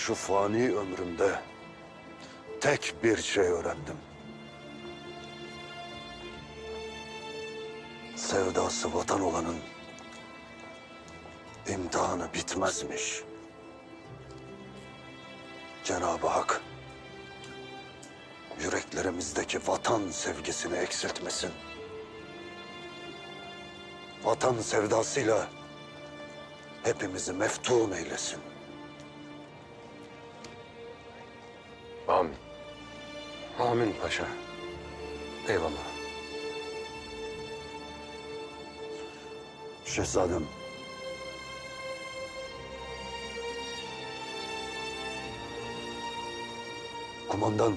Şu fani ömrümde tek bir şey öğrendim. Sevdası vatan olanın imtihanı bitmezmiş. Cenab-ı Hak yüreklerimizdeki vatan sevgisini eksiltmesin. Vatan sevdasıyla hepimizi meftun eylesin. Amin. Amin paşa. Eyvallah. Şehzadem, kumandan